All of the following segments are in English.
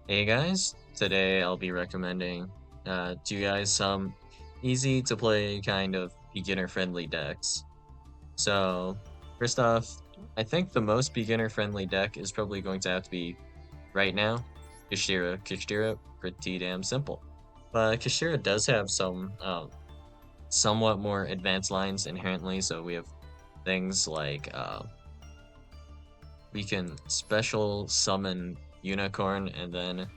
Hey guys, today I'll be recommending to you guys some easy to play kind of beginner friendly decks. So first off, I think the most beginner friendly deck is probably going to have to be right now, Kashtira. Kashtira, pretty damn simple. But Kashtira does have some somewhat more advanced lines inherently, so we have things like we can special summon Unicorn, and then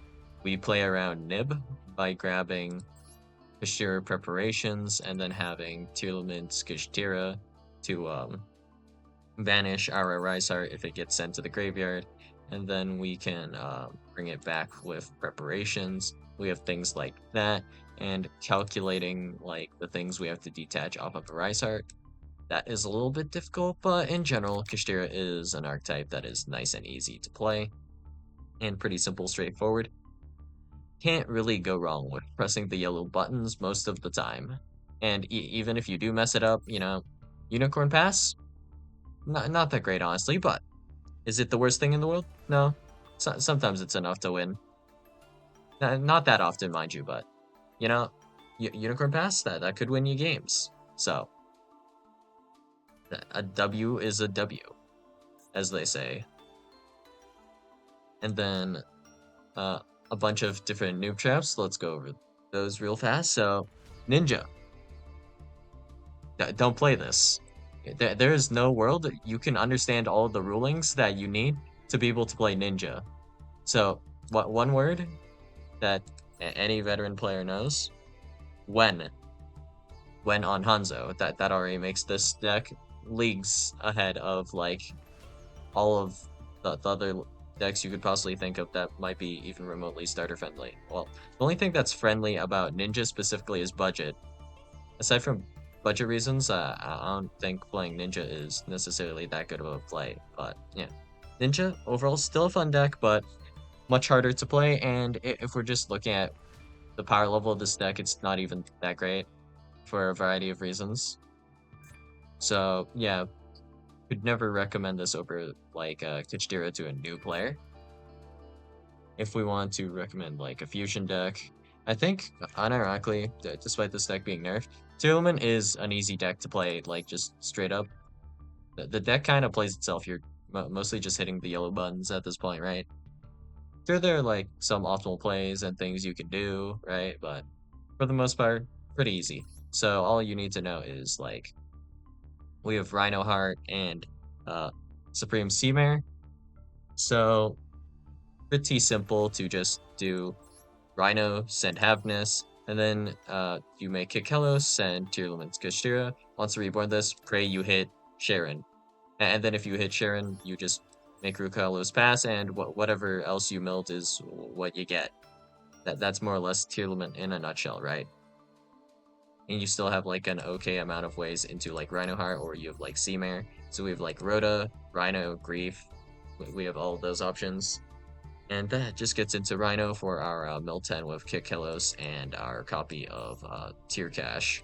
we play around Nib by grabbing Kashtira preparations and then having Tearlaments Kashtira to banish our Rise Heart if it gets sent to the graveyard, and then we can bring it back with preparations. We have things like that, and calculating like the things we have to detach off of a Rise Heart. That is a little bit difficult, but in general, Kashtira is an archetype that is nice and easy to play and pretty simple, straightforward. Can't really go wrong with pressing the yellow buttons most of the time. And even if you do mess it up, Unicorn Pass, not that great, honestly, but is it the worst thing in the world? No. Sometimes it's enough to win. Not that often, mind you, but, you know, Unicorn Pass, that could win you games. So, a W is a W, as they say. And then uh, a bunch of different noob traps. Let's go over those real fast. So, Ninja. Don't play this. There is no world that you can understand all of the rulings that you need to be able to play Ninja. So, what one word that any veteran player knows? When. When on Hanzo. That already makes this deck leagues ahead of like all of the other decks you could possibly think of that might be even remotely starter friendly. Well, the only thing that's friendly about Ninja specifically is budget. Aside from budget reasons, I don't think playing Ninja is necessarily that good of a play. But yeah, Ninja overall still a fun deck, but much harder to play. And if we're just looking at the power level of this deck, it's not even that great for a variety of reasons. So yeah, could never recommend this over like Kashtira to a new player. If we want to recommend like a fusion deck, I think unironically, despite this deck being nerfed, Tearlament is an easy deck to play, like just straight up. The deck kind of plays itself. You're mostly just hitting the yellow buttons at this point, right? There are like some optimal plays and things you can do, right? But for the most part, pretty easy. So all you need to know is like we have Rhino Heart and uh, Supreme Seamare. So pretty simple to just do Rhino, send Havness, and then you make Kikelos, send Tearlaments Kashtira. Once you reborn this, pray you hit Sharon. And then if you hit Sharon, you just make Rukalos pass, and whatever else you milled is what you get. That's more or less Tearlament in a nutshell, right? And you still have like an okay amount of ways into like Rhino Heart, or you have like Seamare. So we have like Rhoda, Rhino, Grief. We have all of those options. And that just gets into Rhino for our Mill 10 with Kikelos and our copy of Tier Cash.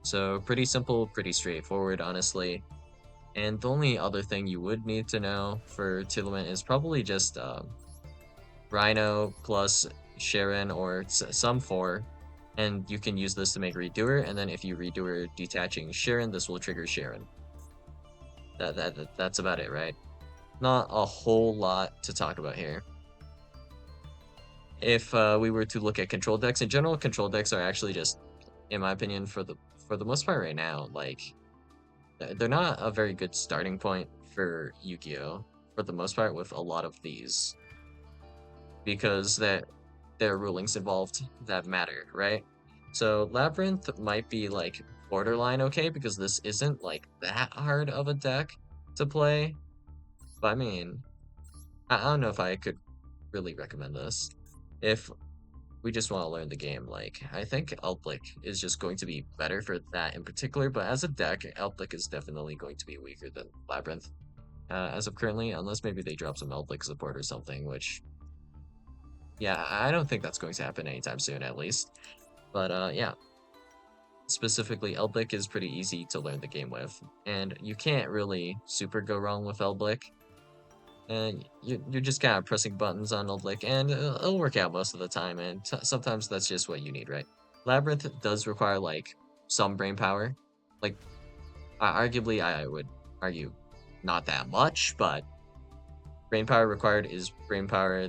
So pretty simple, pretty straightforward, honestly. And the only other thing you would need to know for Tearlament is probably just Rhino plus Sharon or some 4. And you can use this to make Redoer, and then if you Redoer detaching Sharon, this will trigger Sharon. That's about it, right? Not a whole lot to talk about here. If we were to look at control decks in general, control decks are actually just, in my opinion, for the most part right now, like they're not a very good starting point for Yu-Gi-Oh! For the most part with a lot of these, because there are rulings involved that matter, right? So Labyrinth might be like borderline okay because this isn't like that hard of a deck to play. But I mean, I don't know if I could really recommend this. If we just want to learn the game. Like, I think Elblick is just going to be better for that in particular, but as a deck, Elblick is definitely going to be weaker than Labyrinth as of currently, unless maybe they drop some Elblick support or something, which, yeah, I don't think that's going to happen anytime soon, at least. But yeah, specifically, Elblick is pretty easy to learn the game with, and you can't really super go wrong with Elblick. and you're just kind of pressing buttons on Old Lick, and it'll work out most of the time. And sometimes that's just what you need, right? Labyrinth does require like some brain power, like arguably I would argue not that much, but brain power required is brain power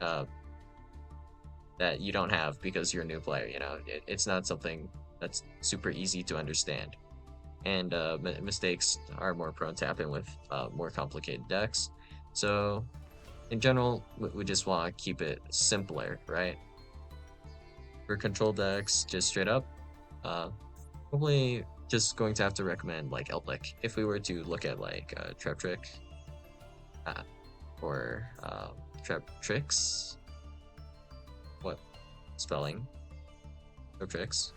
uh, that you don't have because you're a new player. You know, it's not something that's super easy to understand, and mistakes are more prone to happen with more complicated decks. So in general, we just want to keep it simpler, right? For control decks, just straight up, uh, probably just going to have to recommend like Elblick. If we were to look at like Trap Trick uh, or Trap Tricks, what spelling? Trap Tricks.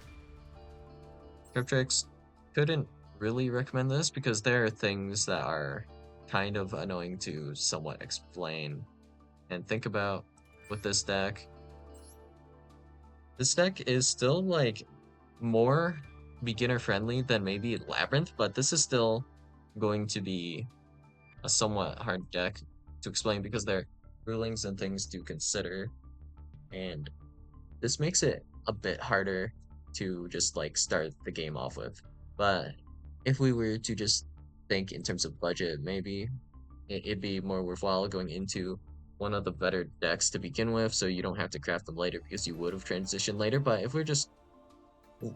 Trap Tricks couldn't really recommend this because there are things that are kind of annoying to somewhat explain and think about with this deck. This deck is still like more beginner friendly than maybe Labyrinth, but this is still going to be a somewhat hard deck to explain because there are rulings and things to consider, and this makes it a bit harder to just like start the game off with. But if we were to just think in terms of budget, maybe it'd be more worthwhile going into one of the better decks to begin with, so you don't have to craft them later because you would have transitioned later. But if we're just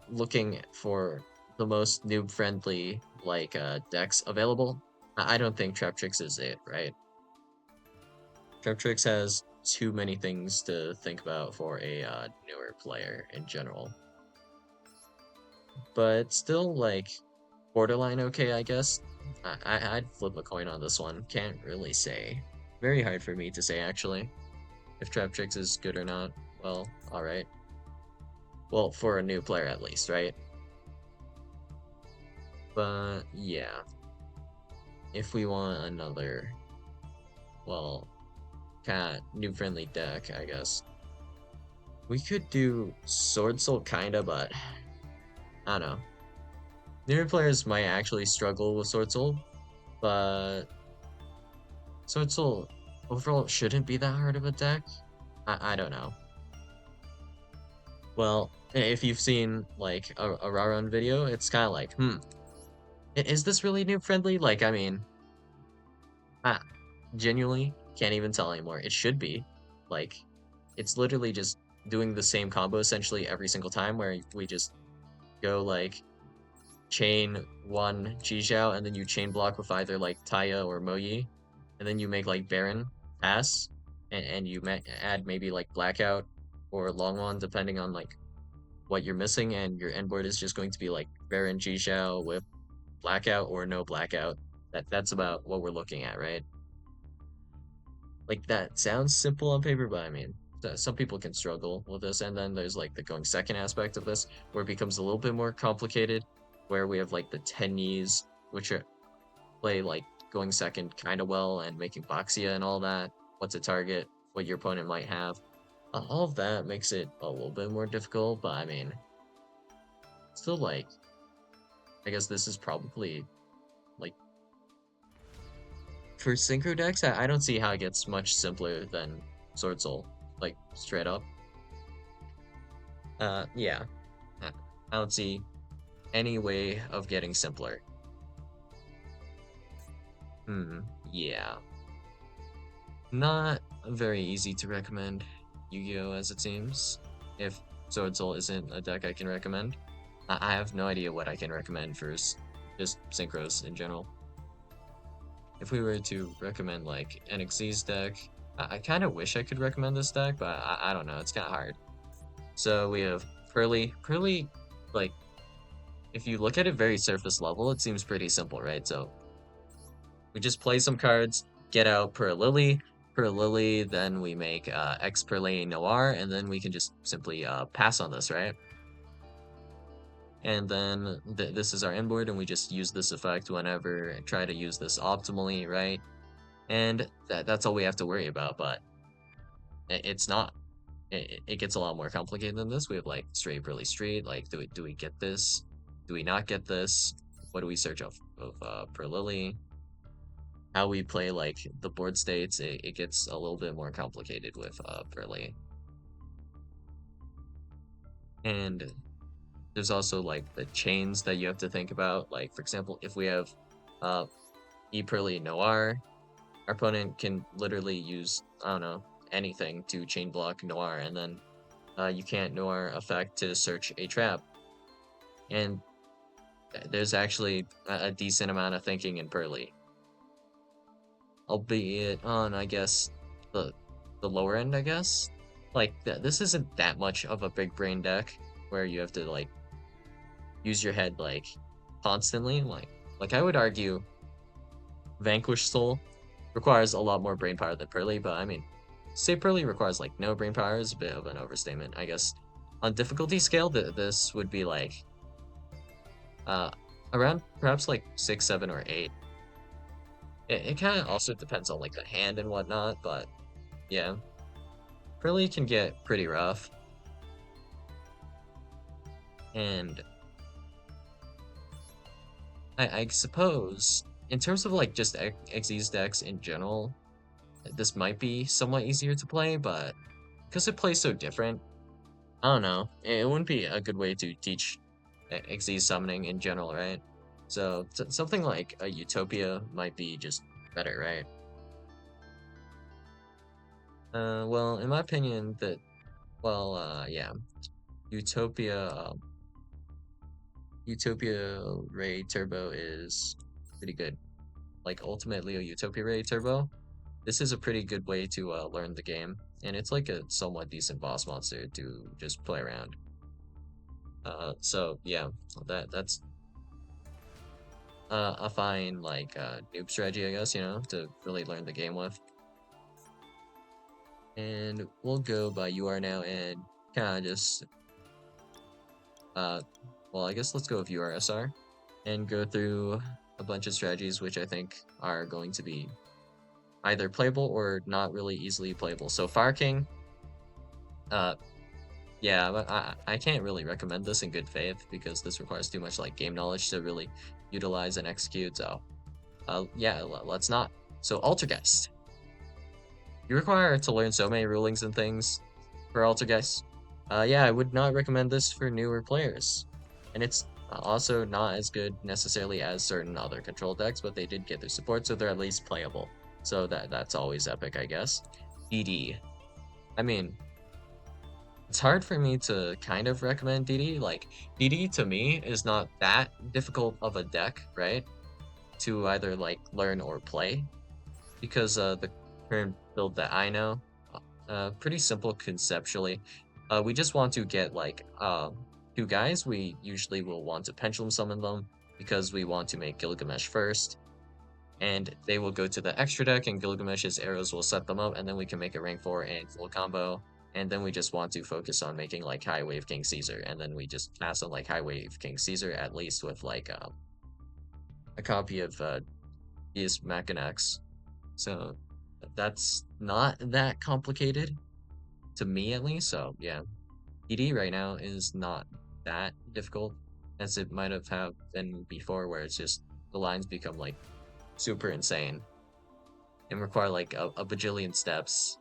looking for the most noob friendly like decks available, I don't think Trap Tricks is it, right? Trap Tricks has too many things to think about for a newer player in general, but still like borderline okay, I guess. I'd flip a coin on this one. Can't really say. Very hard for me to say actually if Trap Tricks is good or not. Well, all right. Well, for a new player at least, right? But yeah, if we want another, well, kind of new friendly deck, I guess we could do Swordsoul kinda, but I don't know. Newer players might actually struggle with Swordsoul, but Swordsoul overall shouldn't be that hard of a deck. I don't know. Well, if you've seen like a Raron video, it's kind of like, is this really noob friendly? Like, I mean, I genuinely can't even tell anymore. It should be. Like, it's literally just doing the same combo essentially every single time where we just go like chain one yugioh and then you chain block with either like Taya or Moyi, and then you make like Baron pass, and you add maybe like Blackout or Long One depending on like what you're missing, and your end board is just going to be like Baron yugioh with Blackout or no Blackout. That's about what we're looking at, right? Like that sounds simple on paper, but I mean, some people can struggle with this. And then there's like the going second aspect of this, where it becomes a little bit more complicated, where we have like the Tenyis, which are play like going second kind of well and making Boxia and all that. What's a target? What your opponent might have. All of that makes it a little bit more difficult, but I mean, still like, I guess this is probably like for synchro decks. I don't see how it gets much simpler than Swordsoul, like straight up. Yeah, I don't see any way of getting simpler. Hmm, yeah. Not very easy to recommend Yu-Gi-Oh! As it seems. If Swordsoul isn't a deck I can recommend, I have no idea what I can recommend for just synchros in general. If we were to recommend like NXZ's deck, I kind of wish I could recommend this deck, but I don't know, it's kind of hard. So we have Pearly. Pearly, like, if you look at it very surface level, it seems pretty simple, right? So we just play some cards, get out per Lily, then we make X per lane Noir, and then we can just simply pass on this, right? And then this is our inboard, and we just use this effect whenever and try to use this optimally, right? And that's all we have to worry about, but it's not. It gets a lot more complicated than this. We have like straight, really straight. Like, do we get this? Do we not get this? What do we search of per Lily? how we play like the board states, it gets a little bit more complicated with Pearly. And there's also like the chains that you have to think about. Like for example, if we have uh E Pearly Noir, our opponent can literally use, I don't know, anything to chain block Noir, and then you can't Noir effect to search a trap. And there's actually a decent amount of thinking in Pearly, albeit on, I guess, the the lower end, I guess. Like this isn't that much of a big brain deck where you have to like use your head like constantly. Like I would argue Vanquish Soul requires a lot more brain power than Pearly, but I mean, say Pearly requires like no brain power is a bit of an overstatement, I guess. On difficulty scale, this would be like uh around perhaps like 6, 7, or 8. It kind of also depends on like the hand and whatnot, but yeah, Pearly can get pretty rough. And I suppose in terms of like just Xyz decks in general, this might be somewhat easier to play, but because it plays so different, I don't know. It wouldn't be a good way to teach Xyz summoning in general, right? So something like a Utopia might be just better, right? Well, in my opinion, yeah, Utopia, Utopia Ray Turbo is pretty good. Like Ultimate Leo Utopia Ray Turbo, this is a pretty good way to learn the game, and it's like a somewhat decent boss monster to just play around. So yeah, that's a fine like noob strategy, I guess, to really learn the game with. And we'll go by UR now and kind of just uh, well, I guess let's go with URSR and go through a bunch of strategies which I think are going to be either playable or not really easily playable. So Fire King, uh, yeah, but I can't really recommend this in good faith because this requires too much like game knowledge to really utilize and execute. So yeah, let's not. So Altergeist. You require to learn so many rulings and things for Altergeist. Yeah, I would not recommend this for newer players. And it's also not as good necessarily as certain other control decks, but they did get their support, so they're at least playable. So that's always epic, I guess. DD. I mean, it's hard for me to kind of recommend DD. Like, DD to me is not that difficult of a deck, right? To either like learn or play. Because the current build that I know, pretty simple conceptually. We just want to get like 2 guys. We usually will want to pendulum summon them because we want to make Gilgamesh first, and they will go to the extra deck, and Gilgamesh's arrows will set them up, and then we can make a rank 4 and full combo. And then we just want to focus on making like High Wave King Caesar, and then we just pass on like High Wave King Caesar at least with like a copy of Deus Machinax. So that's not that complicated to me at least. So yeah, ED right now is not that difficult as it might have been before, where it's just the lines become like super insane and require like a bajillion steps.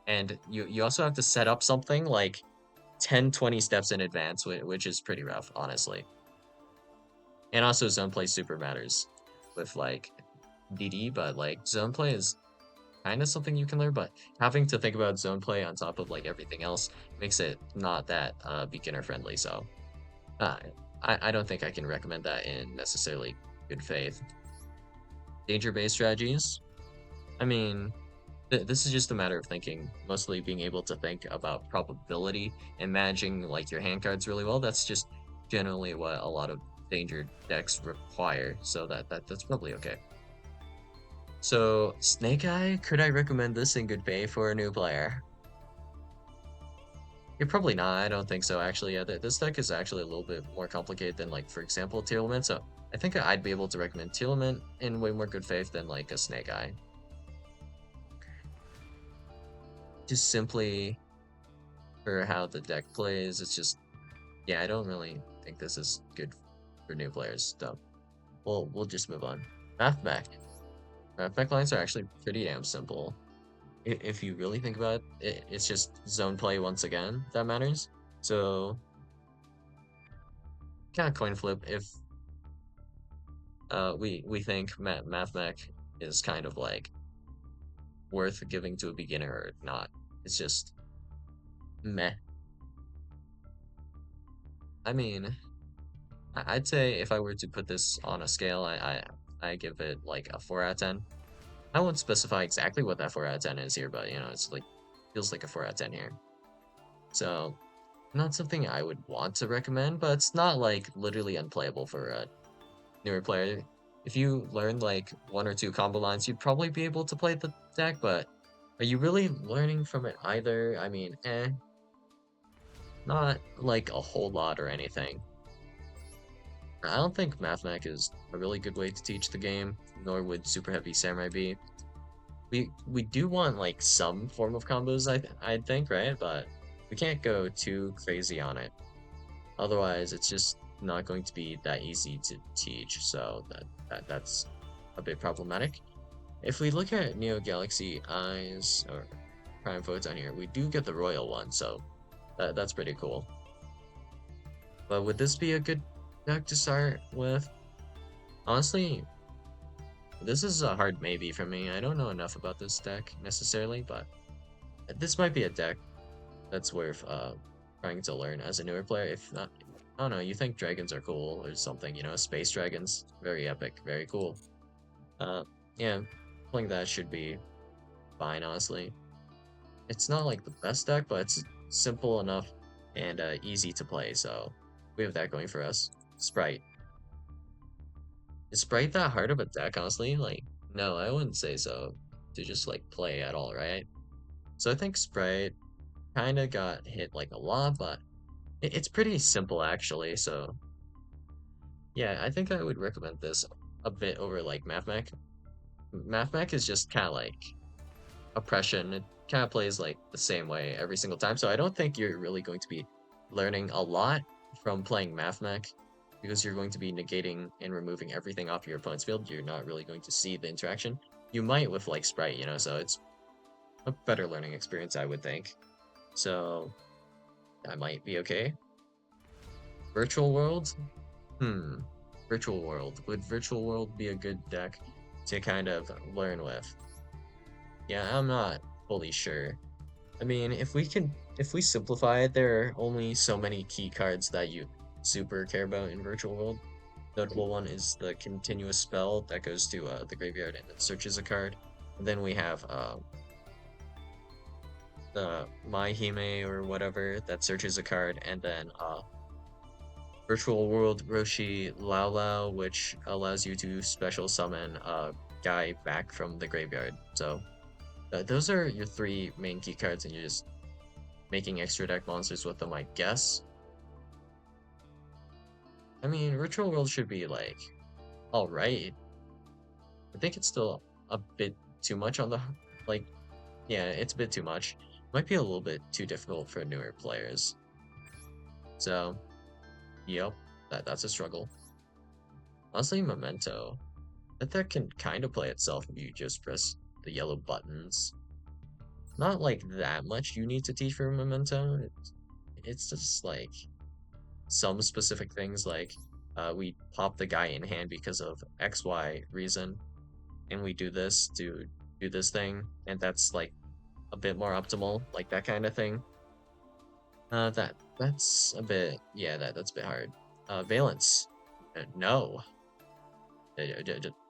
And you also have to set up something like 10, 20 steps in advance, which is pretty rough, honestly. And also zone play super matters with like DD, but like zone play is kind of something you can learn, but having to think about zone play on top of like everything else makes it not that beginner friendly. So uh, I don't think I can recommend that in necessarily good faith. Danger based strategies. I mean, this is just a matter of thinking, mostly being able to think about probability and managing like your hand cards really well. That's just generally what a lot of danger decks require. So that's probably okay. So, Snake Eye, could I recommend this in good faith for a new player? Yeah, probably not. I don't think so, actually. Yeah, this deck is actually a little bit more complicated than, like, for example, Tearlament. So, I think I'd be able to recommend Tearlament in way more good faith than, like, a Snake Eye. Just simply for how the deck plays, it's just, yeah, I don't really think this is good for new players. So, we'll just move on. Mathmech. Effect lines are actually pretty damn simple. If you really think about it, it's just zone play once again that matters. So, kind of coin flip if we think Math Mech is kind of like worth giving to a beginner or not. It's just meh. I mean, I'd say if I were to put this on a scale, I give it like a 4 out of 10. I won't specify exactly what that 4 out of 10 is here, but you know, it's like feels like a 4 out of 10 here. So, not something I would want to recommend, but it's not like literally unplayable for a newer player. If you learn like one or two combo lines, you'd probably be able to play the deck, but are you really learning from it either? I mean, not like a whole lot or anything. I don't think Mathmech is a really good way to teach the game, nor would Super Heavy Samurai be. We do want like some form of combos, I think, right? But we can't go too crazy on it. Otherwise, it's just not going to be that easy to teach. So that's a bit problematic. If we look at Neo Galaxy Eyes or Prime Photon here, we do get the Royal one, so that's pretty cool. But would this be a good deck to start with? Honestly, this is a hard maybe for me. I don't know enough about this deck necessarily, but this might be a deck that's worth trying to learn as a newer player. If not, I don't know, you think dragons are cool or something, you know, space dragons, very epic, very cool. Uh, yeah, playing that should be fine, honestly. It's not like the best deck, but it's simple enough and easy to play, so we have that going for us. Sprite. Is Sprite that hard of a deck, honestly? Like, no, I wouldn't say so. To just like play at all, right? So I think Sprite kind of got hit like a lot, but it's pretty simple actually. So yeah, I think I would recommend this a bit over like MathMech. MathMech is just kind of like oppression. It kind of plays like the same way every single time. So I don't think you're really going to be learning a lot from playing MathMech because you're going to be negating and removing everything off your opponent's field. You're not really going to see the interaction. You might with like Sprite, you know, so it's a better learning experience, I would think. So I might be okay. Virtual World? Hmm. Virtual World. Would Virtual World be a good deck to kind of learn with? Yeah, I'm not fully sure. I mean, if we simplify it, there are only so many key cards that you super care about in Virtual World. Notable one is the continuous spell that goes to the graveyard and it searches a card. And then we have the Maihime or whatever that searches a card, and then Virtual World Roshi Lao Lao, which allows you to special summon a guy back from the graveyard. So those are your three main key cards, and you're just making extra deck monsters with them, I guess. I mean, Virtual World should be like alright. I think it's still a bit too much on the like. Yeah, it's a bit too much. Might be a little bit too difficult for newer players. So, yep, that's a struggle. Honestly, Memento. That deck can kind of play itself if you just press the yellow buttons. Not like that much you need to teach for Memento. It's just like some specific things like we pop the guy in hand because of XY reason, and we do this to do this thing, and that's like a bit more optimal, like that kind of thing. That's a bit, yeah, that's a bit hard. Valence, no.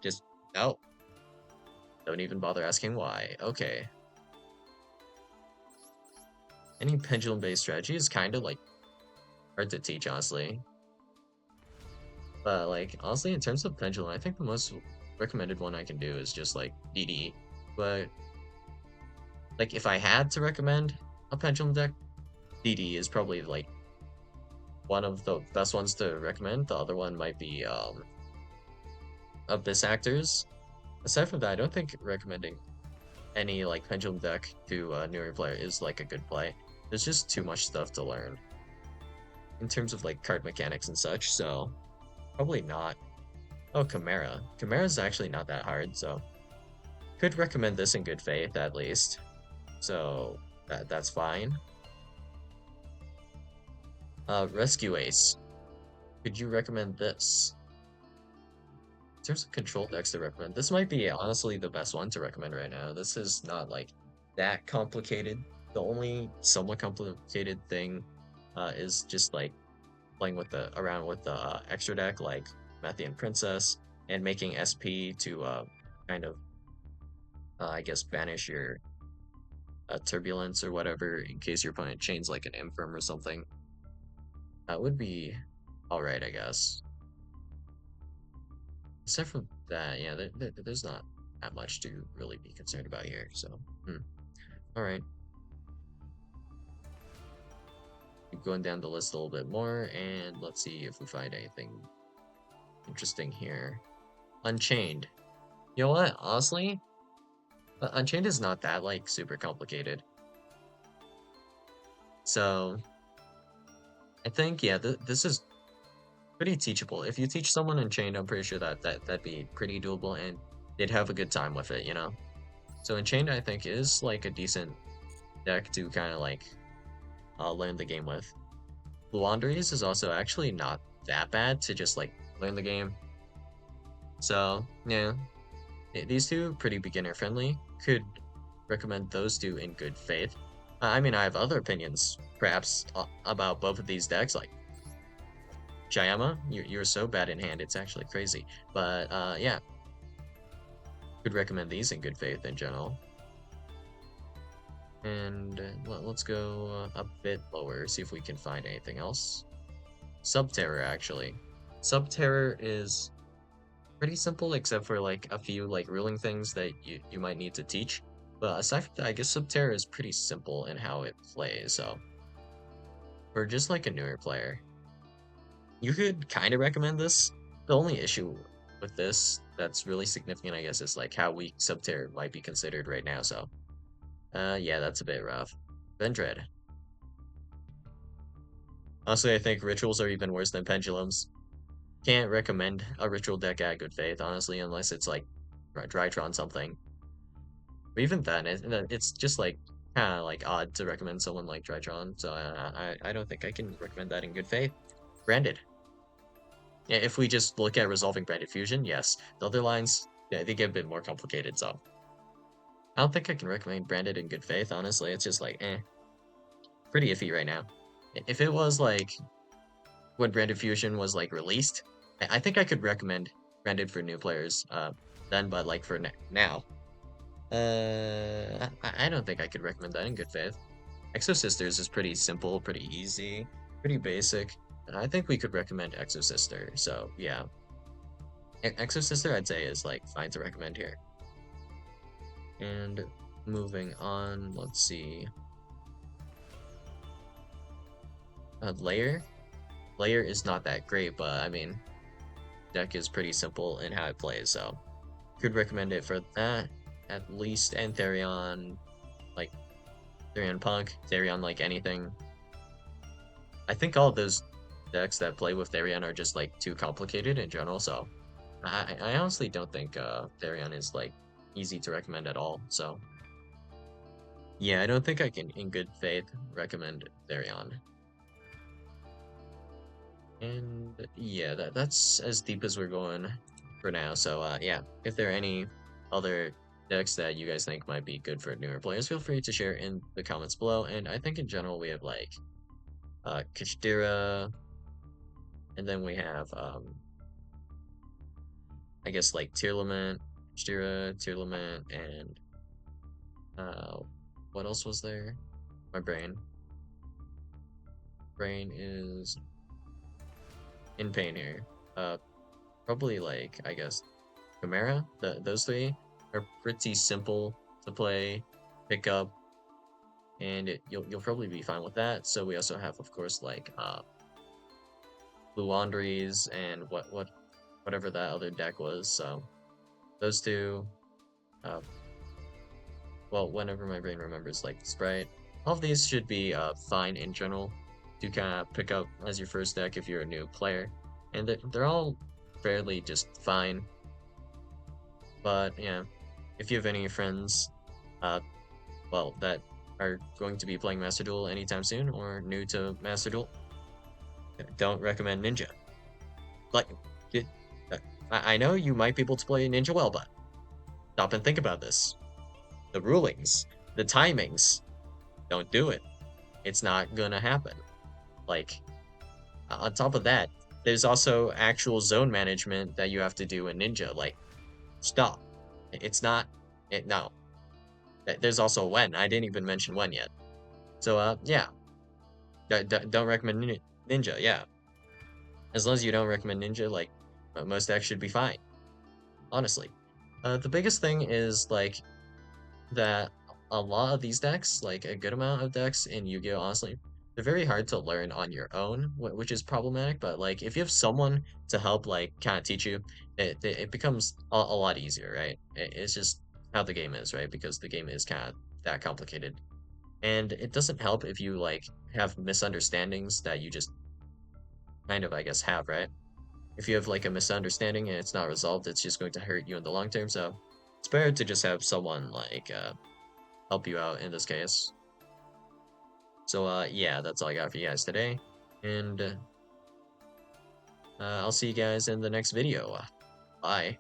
Just no. Don't even bother asking why. Okay. Any pendulum-based strategy is kind of like hard to teach, honestly. But like honestly, in terms of pendulum, I think the most recommended one I can do is just like DD. But like if I had to recommend a pendulum deck, DD is probably like one of the best ones to recommend. The other one might be Abyss Actors. Aside from that, I don't think recommending any like pendulum deck to a newer player is like a good play. There's just too much stuff to learn in terms of like card mechanics and such, so probably not. Oh, Chimera. Chimera's actually not that hard, so Could recommend this in good faith at least. So that's fine. Rescue Ace. Could you recommend this? In terms of control decks to recommend, this might be honestly the best one to recommend right now. This is not like that complicated. The only somewhat complicated thing is just like playing with the around with the extra deck like Mathian Princess and making SP to kind of I guess banish your turbulence or whatever in case your opponent chains like an infirm or something. That would be all right, I guess. Except for that, yeah, there's not that much to really be concerned about here. So, all right. Keep going down the list a little bit more, and let's see if we find anything interesting here. Unchained. You know what? Honestly, Unchained is not that like super complicated. So I think yeah, this is pretty teachable. If you teach someone Unchained, I'm pretty sure that'd be pretty doable, and they'd have a good time with it, you know. So Unchained, I think, is like a decent deck to kind of like learn the game with. Luandries is also actually not that bad to just like learn the game. So yeah, these two pretty beginner friendly. Could recommend those two in good faith. I mean, I have other opinions, perhaps, about both of these decks. Like Jayama, you're so bad in hand, it's actually crazy. But yeah, could recommend these in good faith in general. And let's go a bit lower, see if we can find anything else. Subterror, actually. Subterror is pretty simple, except for like a few like ruling things that you might need to teach. But aside from that, I guess Subterror is pretty simple in how it plays. So for just like a newer player, you could kind of recommend this. The only issue with this that's really significant, I guess, is like how weak Subterror might be considered right now. So yeah, that's a bit rough. Vendread. Honestly, I think rituals are even worse than pendulums. Can't recommend a ritual deck at good faith, honestly, unless it's like Drytron something. But even then, it's just like kind of like odd to recommend someone like Drytron. So I don't think I can recommend that in good faith. Branded. Yeah, if we just look at resolving branded fusion, yes. The other lines, yeah, they get a bit more complicated. So I don't think I can recommend branded in good faith. Honestly, it's just like pretty iffy right now. If it was like when branded fusion was like released, I think I could recommend branded for new players. Then, but like for now, I don't think I could recommend that in good faith. Exo Sisters is pretty simple, pretty easy, pretty basic. And I think we could recommend Exo Sister. So yeah, Exo Sister I'd say is like fine to recommend here. And moving on, let's see. Layer. Layer is not that great, but I mean, deck is pretty simple in how it plays, so could recommend it for that at least. And Therion, like Therion Punk, Therion like anything. I think all of those decks that play with Therion are just like too complicated in general, so I honestly don't think Therion is like easy to recommend at all. So yeah, I don't think I can in good faith recommend Therion. And yeah, that's as deep as we're going for now. So yeah, if there are any other decks that you guys think might be good for newer players, feel free to share in the comments below. And I think in general we have like Kashtira, and then we have I guess like Tearlament, Kashtira, Tearlament, and uh what else was there? My brain is in pain here. Probably like I guess Chimera. Those three are pretty simple to play, pick up, and you'll probably be fine with that. So we also have, of course, like Blue Laundries and whatever that other deck was. So those two, uh, well, whenever my brain remembers, like Sprite, all of these should be fine in general to kind of pick up as your first deck if you're a new player, and they're all fairly just fine. But yeah. if you have any friends, uh, well, that are going to be playing Master Duel anytime soon or new to Master Duel, don't recommend Ninja. Like, it, uh, I know you might be able to play Ninja well, but stop and think about this. The rulings, the timings, don't do it. It's not gonna happen. Like, on top of that, there's also actual zone management that you have to do in Ninja. Like, stop. It's not. No. There's also when. I didn't even mention when yet. So, yeah. Don't recommend Ninja. Yeah. As long as you don't recommend Ninja, like, most decks should be fine. Honestly. The biggest thing is, like, that a lot of these decks, like a good amount of decks in Yu-Gi-Oh, honestly, they're very hard to learn on your own, which is problematic. But like, if you have someone to help, like, kind of teach you, it becomes a lot easier, right? It's just how the game is, right? Because the game is kind of that complicated, and it doesn't help if you like have misunderstandings that you just kind of, I guess, have, right? If you have like a misunderstanding and it's not resolved, it's just going to hurt you in the long term. So it's better to just have someone like help you out in this case. So yeah, that's all I got for you guys today, and I'll see you guys in the next video. Bye.